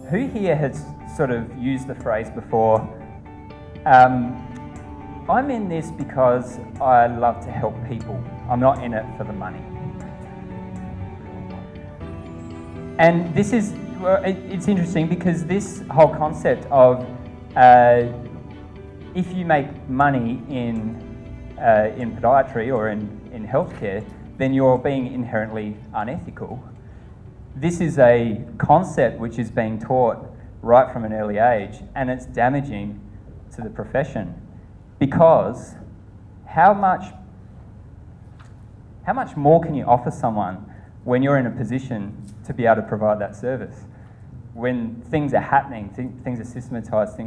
Who here has sort of used the phrase before, I'm in this because I love to help people. I'm not in it for the money. And this is, well, it's interesting because this whole concept of if you make money in podiatry or in healthcare, then you're being inherently unethical. This is a concept which is being taught right from an early age, and it's damaging to the profession, because how much more can you offer someone when you're in a position to be able to provide that service? When things are happening, things are systematised,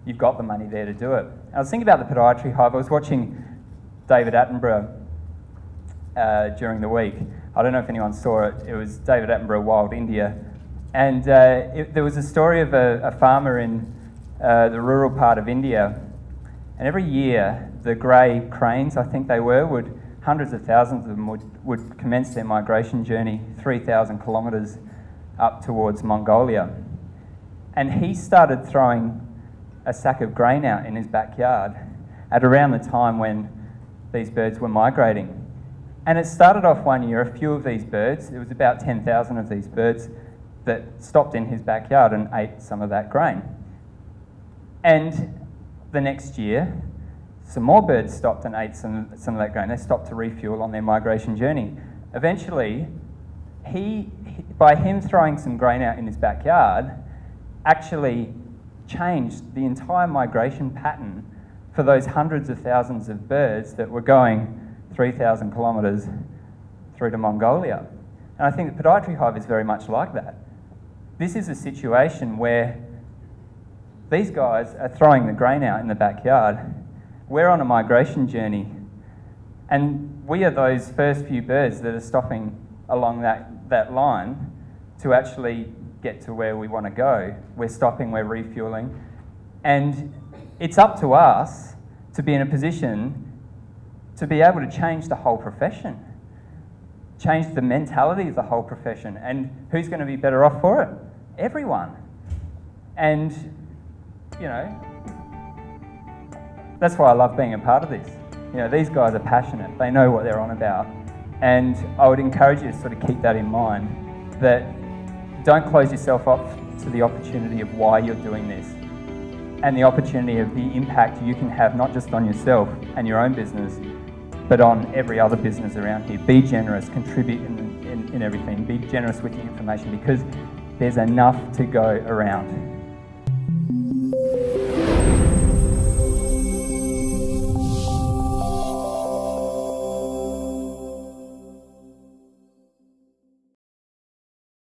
you've got the money there to do it. I was thinking about the Podiatry Hive. I was watching David Attenborough during the week. I don't know if anyone saw it. It was David Attenborough, Wild India. And there was a story of a farmer in the rural part of India. And every year, the grey cranes, I think they were, hundreds of thousands of them would commence their migration journey 3,000 kilometres up towards Mongolia. And he started throwing a sack of grain out in his backyard at around the time when these birds were migrating. And it started off one year, a few of these birds, it was about 10,000 of these birds that stopped in his backyard and ate some of that grain. And the next year, some more birds stopped and ate some of that grain. They stopped to refuel on their migration journey. Eventually, by him throwing some grain out in his backyard, actually changed the entire migration pattern for those hundreds of thousands of birds that were going 3,000 kilometres through to Mongolia. And I think the Podiatry Hive is very much like that. This is a situation where these guys are throwing the grain out in the backyard. We're on a migration journey, and we are those first few birds that are stopping along that line to actually get to where we want to go. We're stopping, we're refueling, and it's up to us to be in a position to be able to change the whole profession, change the mentality of the whole profession. And who's going to be better off for it? Everyone. And, you know, that's why I love being a part of this. You know, these guys are passionate. They know what they're on about. And I would encourage you to sort of keep that in mind, that don't close yourself off to the opportunity of why you're doing this and the opportunity of the impact you can have, not just on yourself and your own business, but on every other business around here. Be generous, contribute in everything. Be generous with your information, because there's enough to go around.